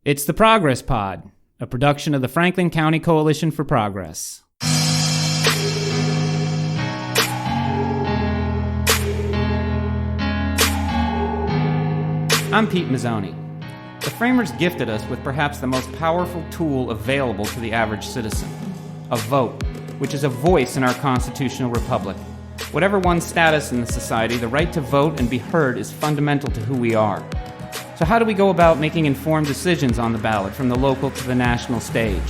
It's the Progress Pod, a production of the Franklin County Coalition for Progress. I'm Pete Mazzoni. The framers gifted us with perhaps the most powerful tool available to the average citizen, a vote, which is a voice in our constitutional republic. Whatever one's status in the society, the right to vote and be heard is fundamental to who we are. So how do we go about making informed decisions on the ballot from the local to the national stage?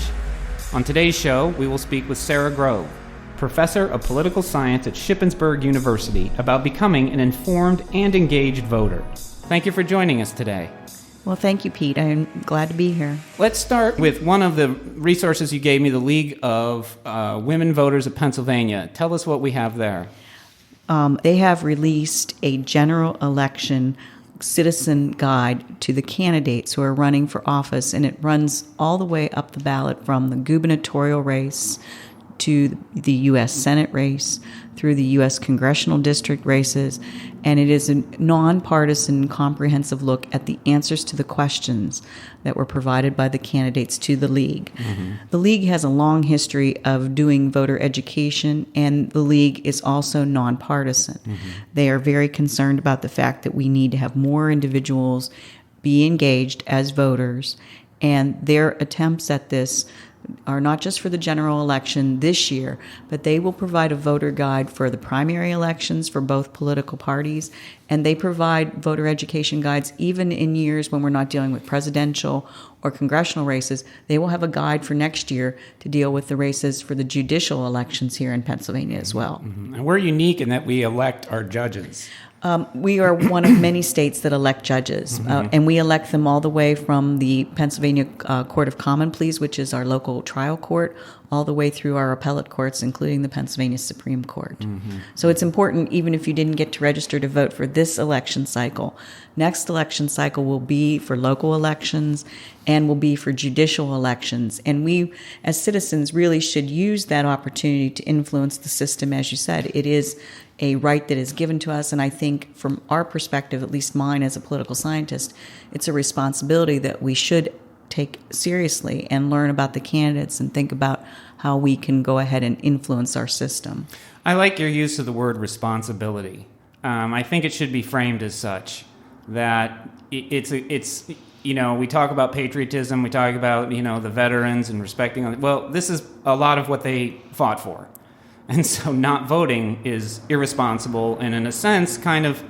On today's show, we will speak with Sara, professor of political science at Shippensburg University, about becoming an informed and engaged voter. Thank you for joining us today. Well, thank you, Pete. I'm glad to be here. Let's start with one of the resources you gave me, the League of Women Voters of Pennsylvania. Tell us what we have there. They have released a general election citizen guide to the candidates who are running for office, and it runs all the way up the ballot from the gubernatorial race to the U.S. Senate race, through the U.S. congressional district races, and it is a nonpartisan, comprehensive look at the answers to the questions that were provided by the candidates to the League. Mm-hmm. The League has a long history of doing voter education, and the League is also nonpartisan. Mm-hmm. They are very concerned about the fact that we need to have more individuals be engaged as voters, and their attempts at this are not just for the general election this year, but they will provide a voter guide for the primary elections for both political parties, and they provide voter education guides even in years when we're not dealing with presidential or congressional races. They will have a guide for next year to deal with the races for the judicial elections here in Pennsylvania as well. Mm-hmm. And we're unique in that we elect our judges. We are one of many states that elect judges, and we elect them all the way from the Pennsylvania Court of Common Pleas, which is our local trial court, all the way through our appellate courts, including the Pennsylvania Supreme Court. Mm-hmm. So it's important, even if you didn't get to register to vote for this election cycle. Next election cycle will be for local elections and will be for judicial elections. And we, as citizens, really should use that opportunity to influence the system. As you said, it is a right that is given to us, and I think from our perspective, at least mine as a political scientist, it's a responsibility that we should take seriously and learn about the candidates and think about how we can go ahead and influence our system. I like your use of the word responsibility. I think it should be framed as such, that it's we talk about patriotism, we talk about, the veterans and respecting, well, this is a lot of what they fought for. And so not voting is irresponsible and, in a sense, kind of,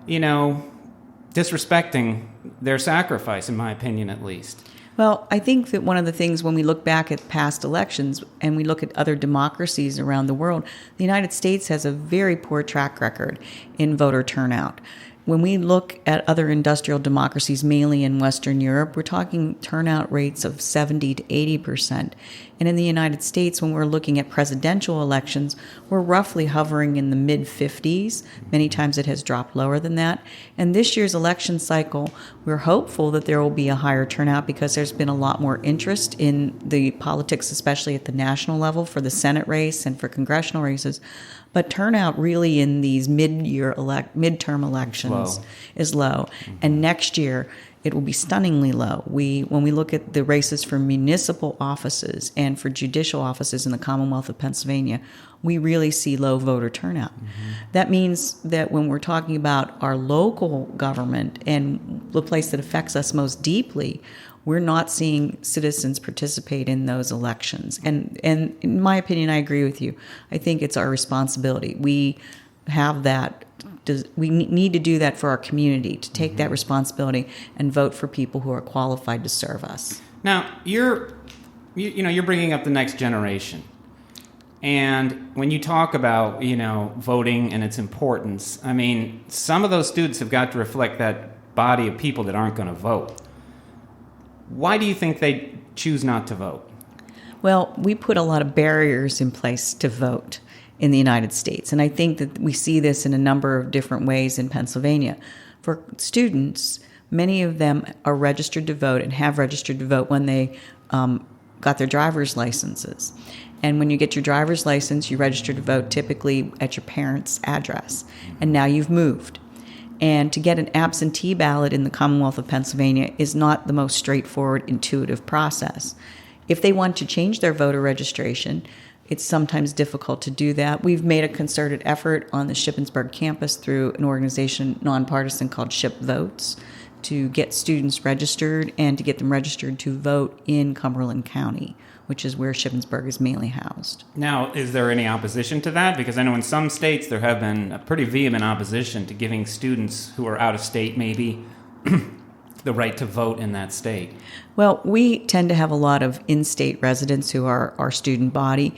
disrespecting their sacrifice, in my opinion, at least. Well, I think that one of the things when we look back at past elections and we look at other democracies around the world, the United States has a very poor track record in voter turnout. When we look at other industrial democracies, mainly in Western Europe, we're talking turnout rates of 70 to 80%. And in the United States, when we're looking at presidential elections, we're roughly hovering in the mid-50s. Many times it has dropped lower than that. And this year's election cycle, we're hopeful that there will be a higher turnout because there's been a lot more interest in the politics, especially at the national level for the Senate race and for congressional races. But turnout really in these midterm elections is low. Mm-hmm. And next year, it will be stunningly low. When we look at the races for municipal offices and for judicial offices in the Commonwealth of Pennsylvania, we really see low voter turnout. Mm-hmm. That means that when we're talking about our local government and the place that affects us most deeply, we're not seeing citizens participate in those elections. And in my opinion, I agree with you. I think it's our responsibility. We have that. We need to do that for our community, to take that responsibility and vote for people who are qualified to serve us. Now, you're bringing up the next generation. And when you talk about, voting and its importance, I mean, some of those students have got to reflect that body of people that aren't going to vote. Why do you think they choose not to vote? Well, we put a lot of barriers in place to vote in the United States. And I think that we see this in a number of different ways in Pennsylvania. For students, many of them are registered to vote and have registered to vote when they got their driver's licenses. And when you get your driver's license, you register to vote typically at your parents' address. And now you've moved. And to get an absentee ballot in the Commonwealth of Pennsylvania is not the most straightforward, intuitive process. If they want to change their voter registration, it's sometimes difficult to do that. We've made a concerted effort on the Shippensburg campus through an organization, nonpartisan, called Ship Votes, to get students registered and to get them registered to vote in Cumberland County, which is where Shippensburg is mainly housed. Now, is there any opposition to that? Because I know in some states there have been a pretty vehement opposition to giving students who are out of state maybe the right to vote in that state. Well, we tend to have a lot of in-state residents who are our student body.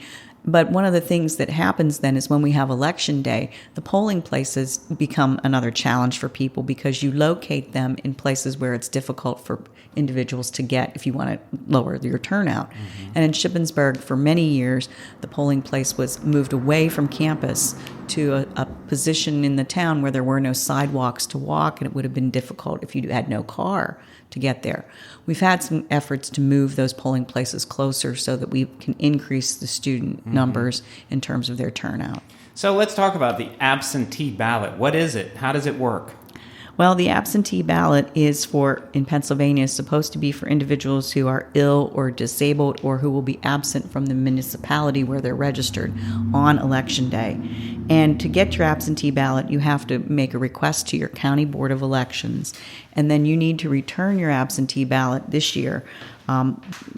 But one of the things that happens then is when we have election day, the polling places become another challenge for people because you locate them in places where it's difficult for individuals to get if you want to lower your turnout. Mm-hmm. And in Shippensburg, for many years, the polling place was moved away from campus to a position in the town where there were no sidewalks to walk, and it would have been difficult if you had no car to get there. We've had some efforts to move those polling places closer so that we can increase the student numbers in terms of their turnout. So let's talk about the absentee ballot. What is it? How does it work? Well, the absentee ballot is in Pennsylvania, is supposed to be for individuals who are ill or disabled or who will be absent from the municipality where they're registered on Election Day. And to get your absentee ballot, you have to make a request to your county board of elections, and then you need to return your absentee ballot this year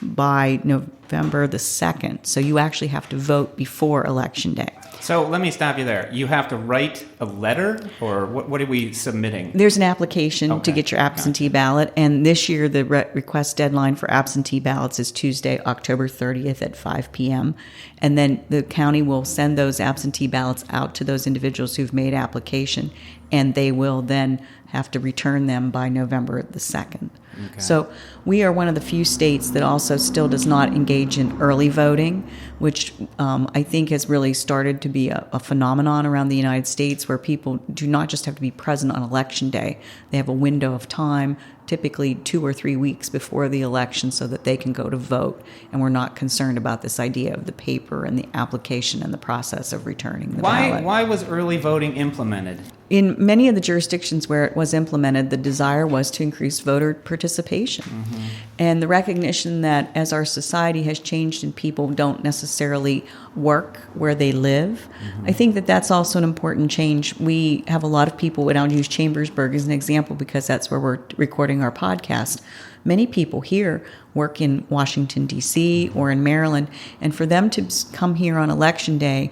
by November the 2nd. So you actually have to vote before Election Day. So let me stop you there. You have to write a letter, or what are we submitting? There's an application to get your absentee ballot, and this year the request deadline for absentee ballots is Tuesday, October 30th at 5 p.m., and then the county will send those absentee ballots out to those individuals who've made application, and they will then have to return them by November the 2nd. Okay. So we are one of the few states that also still does not engage in early voting, which I think has really started to be a phenomenon around the United States where people do not just have to be present on Election Day. They have a window of time, typically 2 or 3 weeks before the election, so that they can go to vote. And we're not concerned about this idea of the paper and the application and the process of returning the ballot. Why was early voting implemented? In many of the jurisdictions where it was implemented, the desire was to increase voter participation. Mm-hmm. And the recognition that as our society has changed and people don't necessarily work where they live, I think that that's also an important change. We have a lot of people, and I'll use Chambersburg as an example because that's where we're recording our podcast. Many people here work in Washington, D.C. or in Maryland, and for them to come here on Election Day,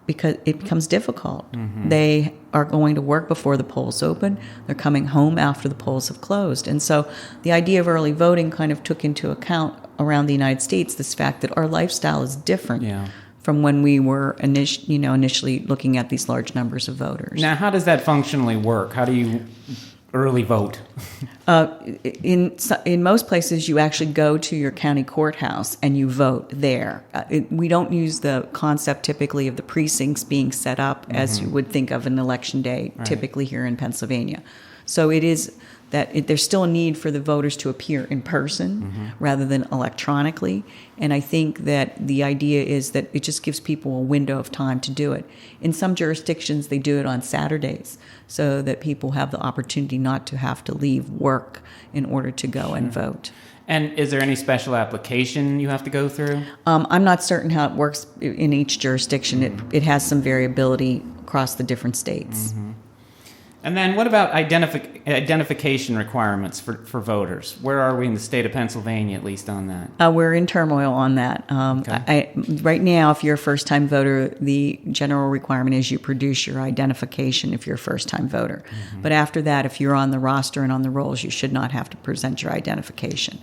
because it becomes difficult. Mm-hmm. They are going to work before the polls open. They're coming home after the polls have closed. And so the idea of early voting kind of took into account around the United States this fact that our lifestyle is different from when we were initially looking at these large numbers of voters. Now, how does that functionally work? How do you early vote? In most places, you actually go to your county courthouse and you vote there. We don't use the concept typically of the precincts being set up as you would think of an election day, typically here in Pennsylvania. So it is that there's still a need for the voters to appear in person rather than electronically. And I think that the idea is that it just gives people a window of time to do it. In some jurisdictions, they do it on Saturdays so that people have the opportunity not to have to leave work in order to go and vote. And is there any special application you have to go through? I'm not certain how it works in each jurisdiction. It has some variability across the different states. And then what about identification requirements for voters? Where are we in the state of Pennsylvania, at least on that? We're in turmoil on that. Right now, if you're a first-time voter, the general requirement is you produce your identification if you're a first-time voter. But after that, if you're on the roster and on the rolls, you should not have to present your identification.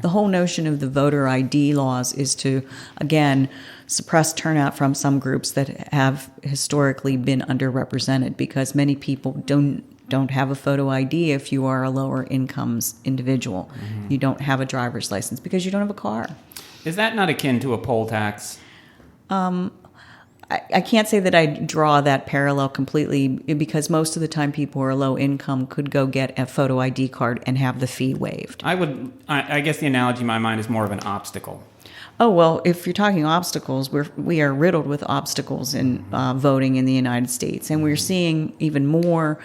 The whole notion of the voter ID laws is to, again, suppress turnout from some groups that have historically been underrepresented because many people don't have a photo ID if you are a lower incomes individual. You don't have a driver's license because you don't have a car. Is that not akin to a poll tax? I can't say that I draw that parallel completely because most of the time people who are low income could go get a photo ID card and have the fee waived. I guess the analogy in my mind is more of an obstacle. Oh, well, if you're talking obstacles, we are riddled with obstacles in voting in the United States. And we're seeing even more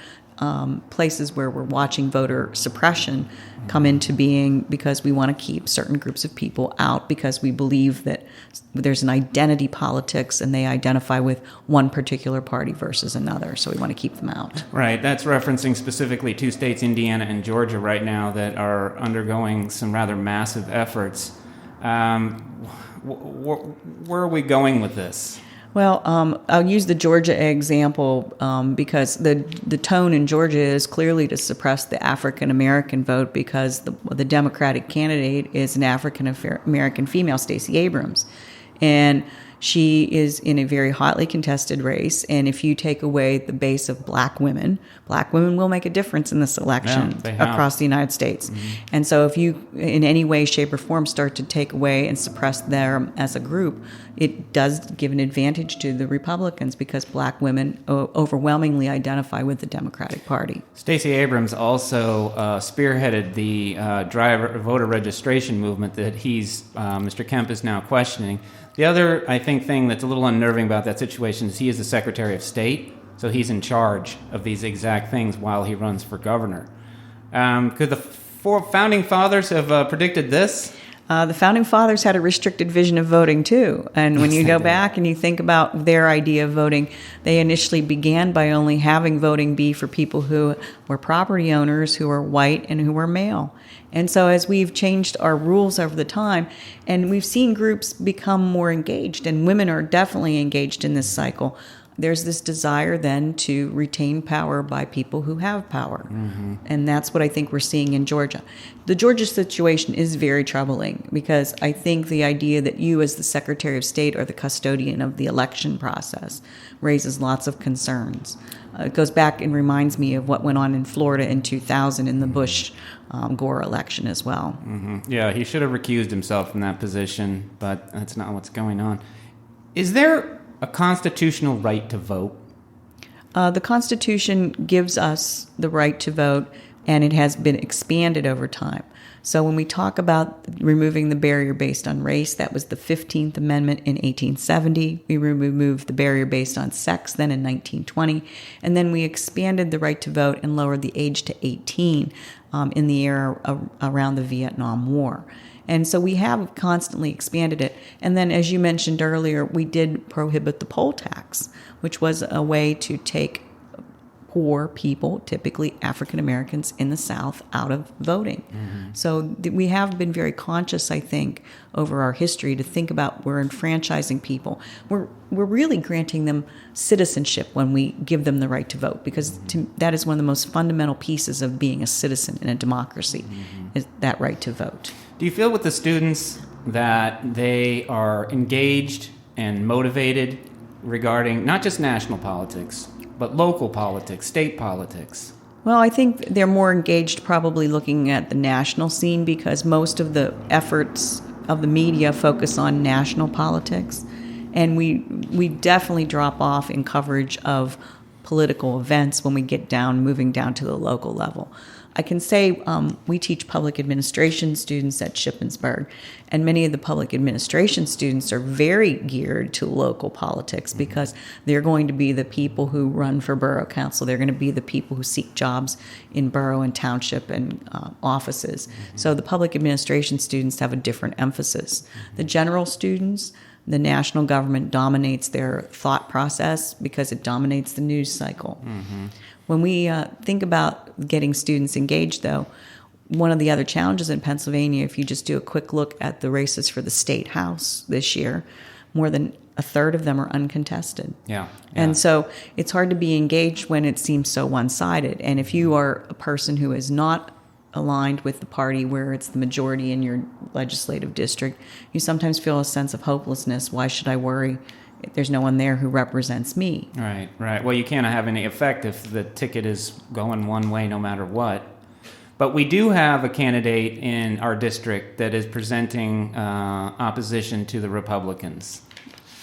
places where we're watching voter suppression come into being because we want to keep certain groups of people out because we believe that there's an identity politics and they identify with one particular party versus another. So we want to keep them out. Right. That's referencing specifically two states, Indiana and Georgia, right now that are undergoing some rather massive efforts. Where are we going with this? Well, I'll use the Georgia example because the tone in Georgia is clearly to suppress the African American vote because the Democratic candidate is an African American female, Stacey Abrams, and she is in a very hotly contested race. And if you take away the base of black women will make a difference in this election across the United States. Mm-hmm. And so if you, in any way, shape, or form, start to take away and suppress them as a group, it does give an advantage to the Republicans because black women overwhelmingly identify with the Democratic Party. Stacey Abrams also spearheaded the voter registration movement that Mr. Kemp is now questioning. The other, I think, thing that's a little unnerving about that situation is he is the Secretary of State, so he's in charge of these exact things while he runs for governor. Could the founding fathers have predicted this? The Founding Fathers had a restricted vision of voting, too. And when you go back and you think about their idea of voting, they initially began by only having voting be for people who were property owners, who were white, and who were male. And so as we've changed our rules over the time, and we've seen groups become more engaged, and women are definitely engaged in this cycle, there's this desire then to retain power by people who have power. Mm-hmm. And that's what I think we're seeing in Georgia. The Georgia situation is very troubling because I think the idea that you as the Secretary of State are the custodian of the election process raises lots of concerns. It goes back and reminds me of what went on in Florida in 2000 in the Bush-Gore election as well. Mm-hmm. Yeah, he should have recused himself from that position, but that's not what's going on. Is there a constitutional right to vote? The Constitution gives us the right to vote, and it has been expanded over time. So when we talk about removing the barrier based on race, that was the 15th Amendment in 1870. We removed the barrier based on sex then in 1920. And then we expanded the right to vote and lowered the age to 18 in the era around the Vietnam War. And so we have constantly expanded it. And then, as you mentioned earlier, we did prohibit the poll tax, which was a way to take poor people, typically African Americans in the South, out of voting. Mm-hmm. So we have been very conscious, I think, over our history to think about we're enfranchising people. We're really granting them citizenship when we give them the right to vote, because that is one of the most fundamental pieces of being a citizen in a democracy, is that right to vote. Do you feel with the students that they are engaged and motivated regarding not just national politics, but local politics, state politics? Well, I think they're more engaged probably looking at the national scene because most of the efforts of the media focus on national politics. And we definitely drop off in coverage of political events when we get moving down to the local level. I can say we teach public administration students at Shippensburg, and many of the public administration students are very geared to local politics because they're going to be the people who run for borough council. They're going to be the people who seek jobs in borough and township and offices. So the public administration students have a different emphasis. The general students, the national government dominates their thought process because it dominates the news cycle. Mm-hmm. When we think about getting students engaged, though, one of the other challenges in Pennsylvania, if you just do a quick look at the races for the state house this year, more than a third of them are uncontested. Yeah. And so it's hard to be engaged when it seems so one-sided. And if you are a person who is not aligned with the party where it's the majority in your legislative district, you sometimes feel a sense of hopelessness. Why should I worry? There's no one there who represents me. Right. Well, you can't have any effect if the ticket is going one way no matter what. But we do have a candidate in our district that is presenting opposition to the Republicans.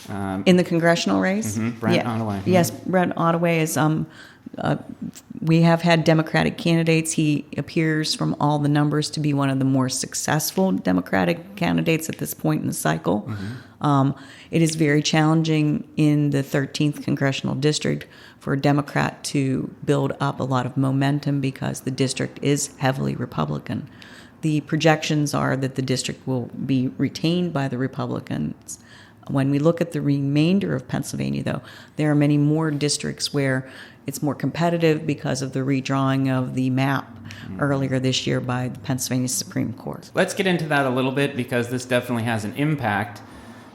In the congressional race? Mm-hmm. Brent Ottaway. Yes, Brent Ottaway is We have had Democratic candidates. He appears from all the numbers to be one of the more successful Democratic candidates at this point in the cycle. It is very challenging in the 13th Congressional District for a Democrat to build up a lot of momentum because the district is heavily Republican. The projections are that the district will be retained by the Republicans. When we look at the remainder of Pennsylvania, though, there are many more districts where it's more competitive because of the redrawing of the map earlier this year by the Pennsylvania Supreme Court. Let's get into that a little bit because this definitely has an impact.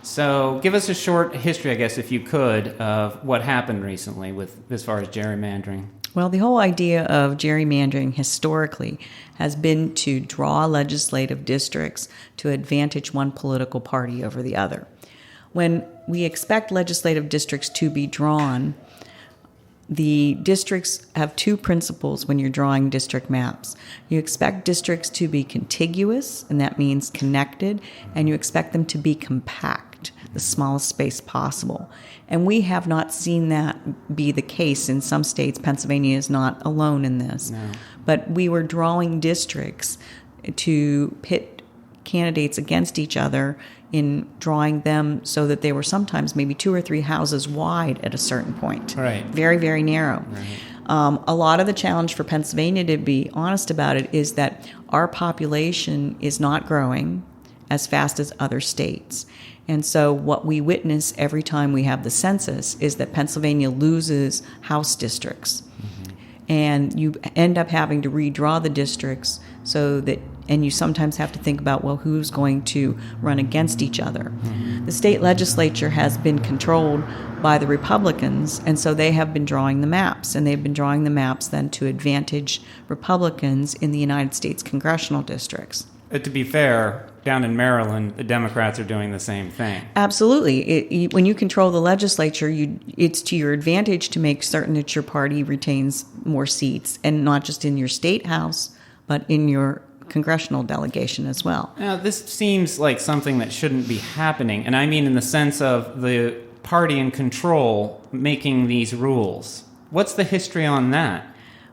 So give us a short history, I guess, if you could, of what happened recently with as far as gerrymandering. Well, the whole idea of gerrymandering historically has been to draw legislative districts to advantage one political party over the other. When we expect legislative districts to be drawn, the districts have two principles when you're drawing district maps. You expect districts to be contiguous, and that means connected, and you expect them to be compact, the smallest space possible. And we have not seen that be the case in some states. Pennsylvania is not alone in this. No. But we were drawing districts to pit candidates against each other in drawing them so that they were sometimes maybe 2 or 3 houses wide at a certain point. Right. Very, very narrow. Right. A lot of the challenge for Pennsylvania, to be honest about it, is that our population is not growing as fast as other states. And so what we witness every time we have the census is that Pennsylvania loses House districts. And you end up having to redraw the districts so that, and you sometimes have to think about, well, who's going to run against each other. The state legislature has been controlled by the Republicans, and so they have been drawing the maps, and they've been drawing the maps then to advantage Republicans in the United States congressional districts. To be fair, down in Maryland, the Democrats are doing the same thing. Absolutely. When you control the legislature, it's to your advantage to make certain that your party retains more seats, and not just in your state house, but in your congressional delegation as well. Now, this seems like something that shouldn't be happening, and I mean in the sense of the party in control making these rules. What's the history on that?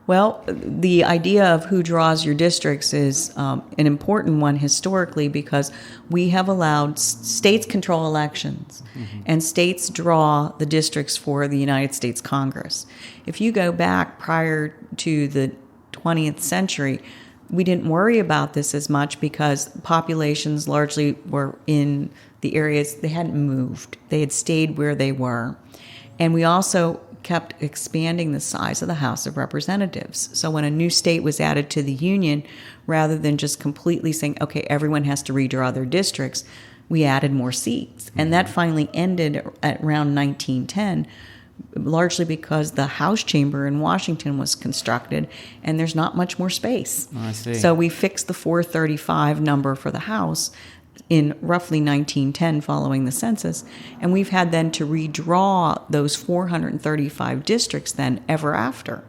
Well, the idea of who draws your districts is an important one historically because we have allowed states control elections, and states draw the districts for the United States Congress. If you go back prior to the 20th century, we didn't worry about this as much because populations largely were in the areas, they hadn't moved. They had stayed where they were. And we also kept expanding the size of the House of Representatives. So when a new state was added to the Union, rather than just completely saying, okay, everyone has to redraw their districts, we added more seats. And that finally ended at around 1910, largely because the House chamber in Washington was constructed and there's not much more space. I see. So we fixed the 435 number for the House in roughly 1910 following the census, and we've had then to redraw those 435 districts then ever after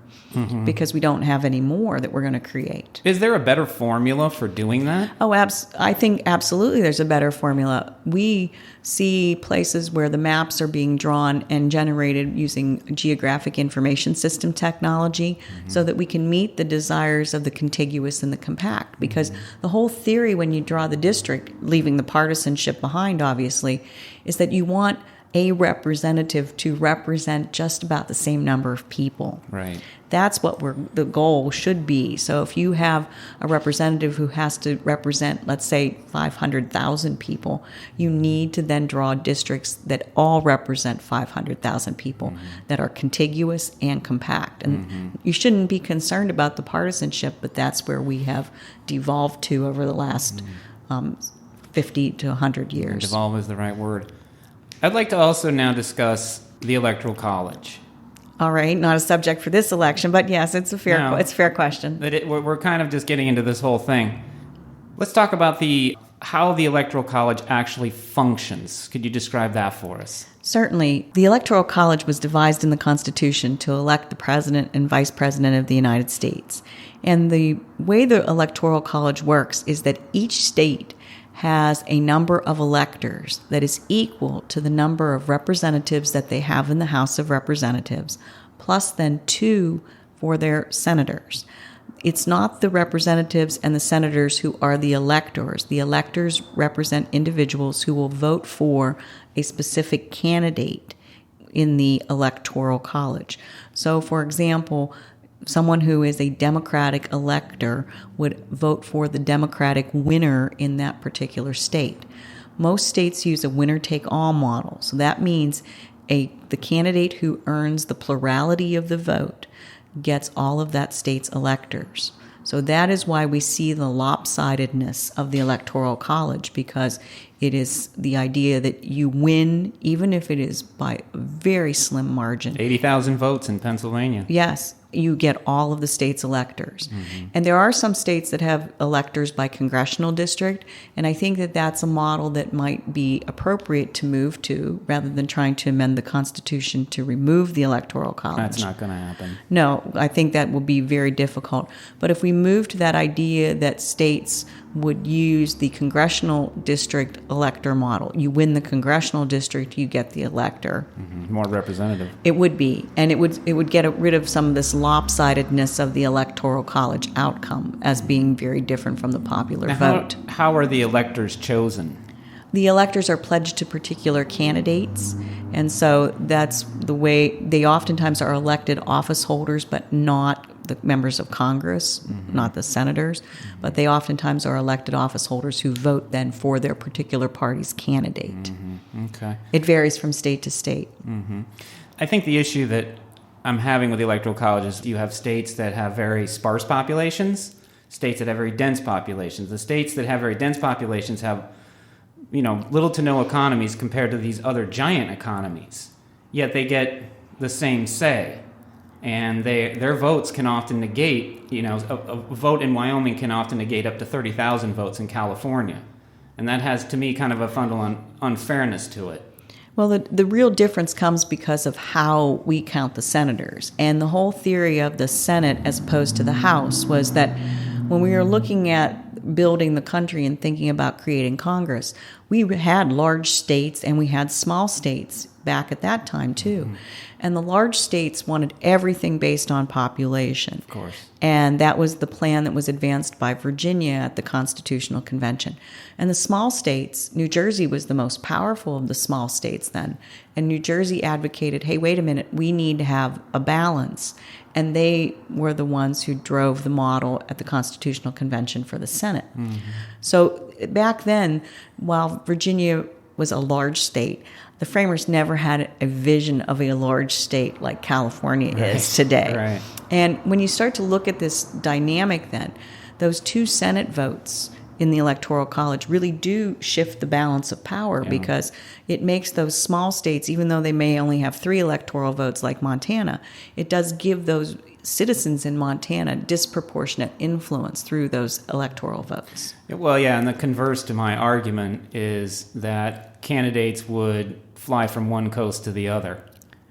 because we don't have any more that we're going to create. Is there a better formula for doing that? Oh, I think absolutely there's a better formula. We see places where the maps are being drawn and generated using geographic information system technology so that we can meet the desires of the contiguous and the compact. Because the whole theory when you draw the district, leaving the partisanship behind, obviously, is that you want a representative to represent just about the same number of people. Right. That's what the goal should be. So if you have a representative who has to represent, let's say, 500,000 people, you need to then draw districts that all represent 500,000 people that are contiguous and compact. And you shouldn't be concerned about the partisanship, but that's where we have devolved to over the last 50 to 100 years. Devolve is the right word. I'd like to also now discuss the Electoral College. All right, not a subject for this election, but yes, it's a fair question. We're kind of just getting into this whole thing. Let's talk about how the Electoral College actually functions. Could you describe that for us? Certainly. The Electoral College was devised in the Constitution to elect the President and Vice President of the United States. And the way the Electoral College works is that each state has a number of electors that is equal to the number of representatives that they have in the House of Representatives, plus then 2 for their senators. It's not the representatives and the senators who are the electors. The electors represent individuals who will vote for a specific candidate in the electoral college. So, for example, someone who is a Democratic elector would vote for the Democratic winner in that particular state. Most states use a winner-take-all model. So that means the candidate who earns the plurality of the vote gets all of that state's electors. So that is why we see the lopsidedness of the Electoral College, because it is the idea that you win, even if it is by a very slim margin. 80,000 votes in Pennsylvania. Yes, you get all of the state's electors. And there are some states that have electors by congressional district, and I think that that's a model that might be appropriate to move to, rather than trying to amend the Constitution to remove the Electoral College. That's not going to happen. No, I think that will be very difficult. But if we move to that idea that states would use the congressional district elector model, you win the congressional district, you get the elector. More representative. It would be, and it would get rid of some of this lopsidedness of the Electoral College outcome as being very different from the popular vote. How are the electors chosen? The electors are pledged to particular candidates, and so that's the way they oftentimes are elected office holders, but not the members of Congress, not the senators, but they oftentimes are elected office holders who vote then for their particular party's candidate. Okay. It varies from state to state. I think the issue that I'm having with the Electoral College is you have states that have very sparse populations, states that have very dense populations. The states that have very dense populations have, little to no economies compared to these other giant economies, yet they get the same say. And their votes can often negate, a vote in Wyoming can often negate up to 30,000 votes in California. And that has, to me, kind of a fundamental unfairness to it. Well, the real difference comes because of how we count the senators. And the whole theory of the Senate as opposed to the House was that when we were looking at building the country and thinking about creating Congress, we had large states and we had small states back at that time, too. And the large states wanted everything based on population. Of course. And that was the plan that was advanced by Virginia at the Constitutional Convention. And the small states, New Jersey was the most powerful of the small states then. And New Jersey advocated, hey, wait a minute, we need to have a balance. And they were the ones who drove the model at the Constitutional Convention for the Senate. So back then, while Virginia was a large state, the framers never had a vision of a large state like California is today. Right. And when you start to look at this dynamic then, those 2 Senate votes in the Electoral College really do shift the balance of power, because it makes those small states, even though they may only have 3 electoral votes like Montana, it does give those citizens in Montana disproportionate influence through those electoral votes. Well, yeah, and the converse to my argument is that candidates would fly from one coast to the other,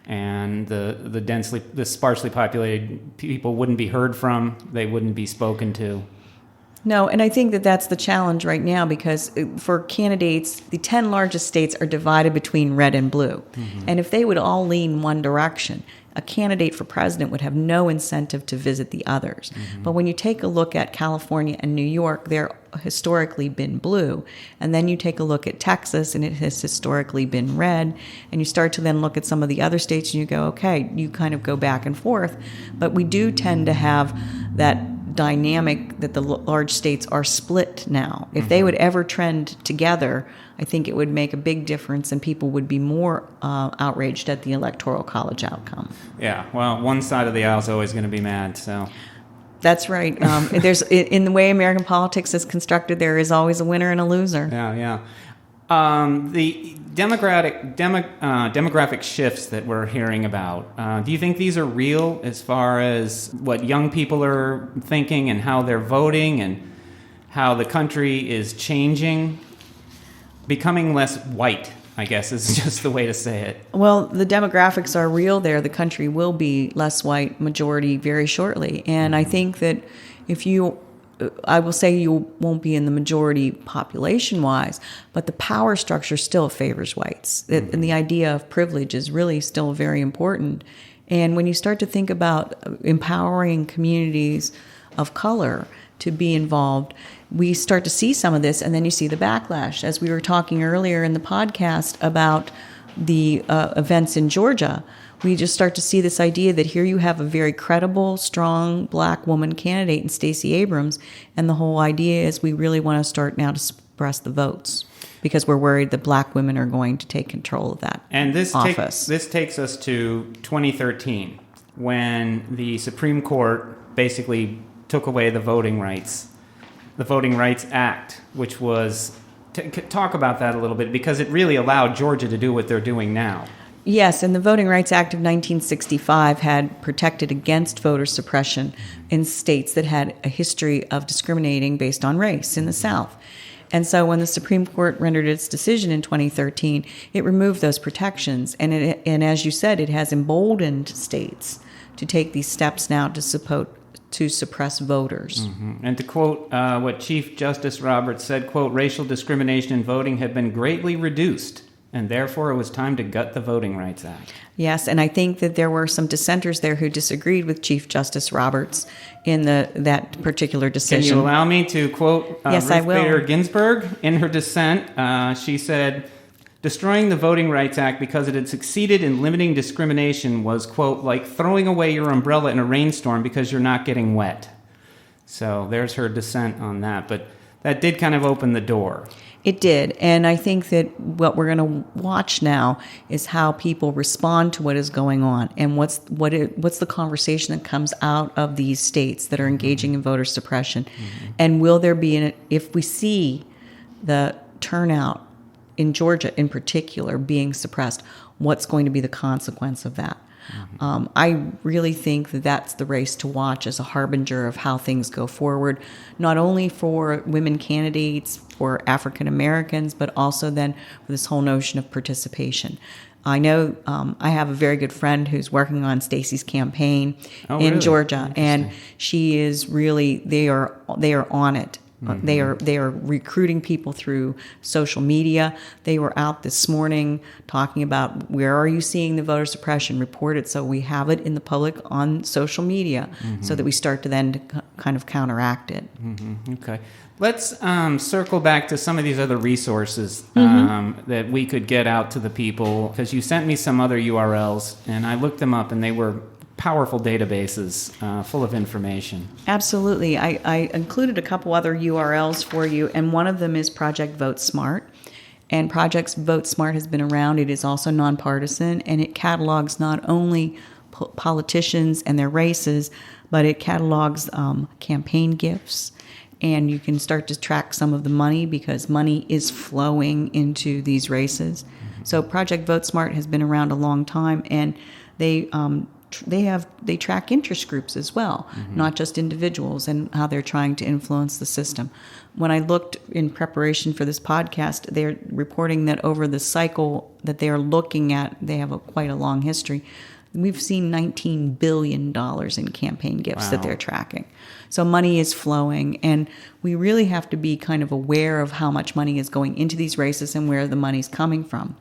and the sparsely populated people wouldn't be heard from, they wouldn't be spoken to. No, and I think that that's the challenge right now, because for candidates, the 10 largest states are divided between red and blue. And if they would all lean one direction, a candidate for president would have no incentive to visit the others. But when you take a look at California and New York, they're historically been blue. And then you take a look at Texas, and it has historically been red. And you start to then look at some of the other states, and you go, okay, you kind of go back and forth. But we do tend to have that dynamic that the large states are split now. If they would ever trend together, I think it would make a big difference, and people would be more outraged at the Electoral College outcome. Yeah, well, one side of the aisle is always going to be mad, so... That's right. There's in the way American politics is constructed, there is always a winner and a loser. Yeah. The demographic shifts that we're hearing about, do you think these are real as far as what young people are thinking and how they're voting and how the country is changing? Becoming less white, I guess, is just the way to say it. Well, the demographics are real there. The country will be less white majority very shortly. And I think that I will say you won't be in the majority population-wise, but the power structure still favors whites. And the idea of privilege is really still very important. And when you start to think about empowering communities of color to be involved, we start to see some of this, and then you see the backlash. As we were talking earlier in the podcast about the events in Georgia, we just start to see this idea that here you have a very credible, strong black woman candidate in Stacey Abrams, and the whole idea is we really want to start now to suppress the votes because we're worried that black women are going to take control of that office. This takes us to 2013, when the Supreme Court basically took away the Voting Rights Act, which was... talk about that a little bit, because it really allowed Georgia to do what they're doing now. Yes, and the Voting Rights Act of 1965 had protected against voter suppression in states that had a history of discriminating based on race in the South. And so when the Supreme Court rendered its decision in 2013, it removed those protections. And as you said, it has emboldened states to take these steps now to suppress voters. Mm-hmm. And to quote what Chief Justice Roberts said, quote, "Racial discrimination in voting had been greatly reduced, and therefore it was time to gut the Voting Rights Act." Yes, and I think that there were some dissenters there who disagreed with Chief Justice Roberts in that particular decision. Can you allow me to quote Yes, Ruth I will. Bader Ginsburg in her dissent? She said, "Destroying the Voting Rights Act because it had succeeded in limiting discrimination was, quote, like throwing away your umbrella in a rainstorm because you're not getting wet." So there's her dissent on that. But that did kind of open the door. It did, and I think that what we're going to watch now is how people respond to what is going on, and what's the conversation that comes out of these states that are engaging in voter suppression, and will there be if we see the turnout in Georgia in particular being suppressed, what's going to be the consequence of that? I really think that that's the race to watch as a harbinger of how things go forward, not only for women candidates, for African Americans, but also then for this whole notion of participation. I know I have a very good friend who's working on Stacey's campaign in really? Georgia, and she is really they are on it. They are recruiting people through social media. They were out this morning talking about where are you seeing the voter suppression? Report it so we have it in the public on social media, so that we start to then kind of counteract it. Okay. Let's circle back to some of these other resources that we could get out to the people, because you sent me some other URLs, and I looked them up, and they were powerful databases full of information. Absolutely. I included a couple other URLs for you, and one of them is Project Vote Smart. And Project Vote Smart has been around. It is also nonpartisan, and it catalogs not only politicians and their races, but it catalogs campaign gifts. And you can start to track some of the money, because money is flowing into these races. So Project Vote Smart has been around a long time, and they track interest groups as well, not just individuals, and how they're trying to influence the system. When I looked in preparation for this podcast, they're reporting that over the cycle that they are looking at, they have quite a long history. We've seen $19 billion in campaign gifts that they're tracking. So money is flowing, and we really have to be kind of aware of how much money is going into these races and where the money's coming from.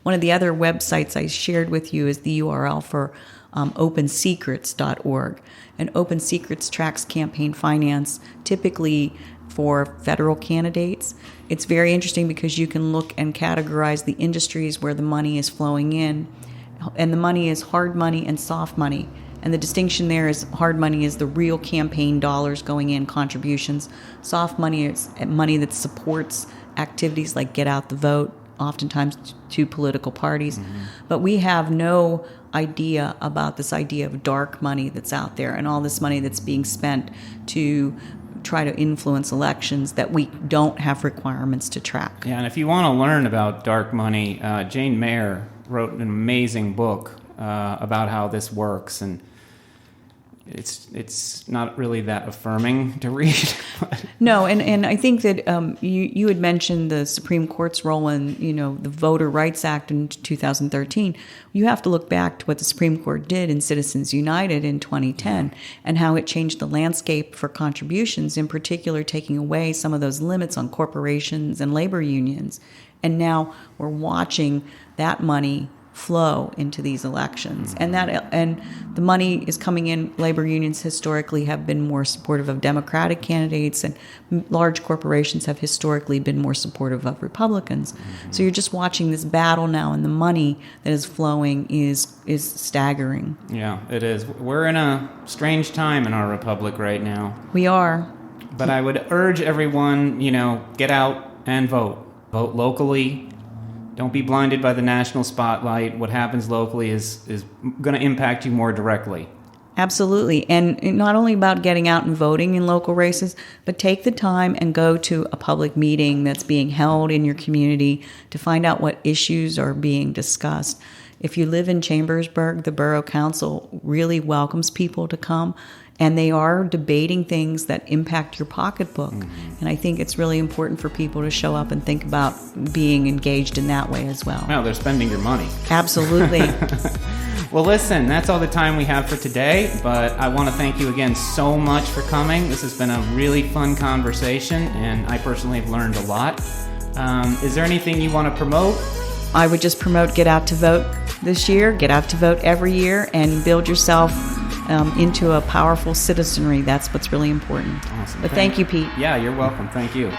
One of the other websites I shared with you is the URL for opensecrets.org. And Open Secrets tracks campaign finance, typically for federal candidates. It's very interesting because you can look and categorize the industries where the money is flowing in. And the money is hard money and soft money. And the distinction there is hard money is the real campaign dollars going in, contributions. Soft money is money that supports activities like get out the vote, oftentimes to political parties. But we have no idea about this idea of dark money that's out there and all this money that's being spent to try to influence elections that we don't have requirements to track. Yeah, and if you want to learn about dark money, Jane Mayer wrote an amazing book about how this works, and it's not really that affirming to read. No, and I think that you had mentioned the Supreme Court's role in the Voter Rights Act in 2013. You have to look back to what the Supreme Court did in Citizens United in 2010 and how it changed the landscape for contributions, in particular taking away some of those limits on corporations and labor unions. And now we're watching that money flow into these elections. And the money is coming in. Labor unions historically have been more supportive of Democratic candidates, and large corporations have historically been more supportive of Republicans. So you're just watching this battle now, and the money that is flowing is staggering. Yeah, it is. We're in a strange time in our republic right now. We are. But I would urge everyone, get out and vote. Vote locally. Don't be blinded by the national spotlight. What happens locally is going to impact you more directly. Absolutely. And not only about getting out and voting in local races, but take the time and go to a public meeting that's being held in your community to find out what issues are being discussed. If you live in Chambersburg, the Borough Council really welcomes people to come, and they are debating things that impact your pocketbook. And I think it's really important for people to show up and think about being engaged in that way as well. Well, they're spending your money. Absolutely. Well, listen, that's all the time we have for today, but I want to thank you again so much for coming. This has been a really fun conversation, and I personally have learned a lot. Is there anything you want to promote? I would just promote get out to vote this year, get out to vote every year, and build yourself into a powerful citizenry. That's what's really important. Awesome. But thank you, Pete. Yeah, you're welcome. Thank you.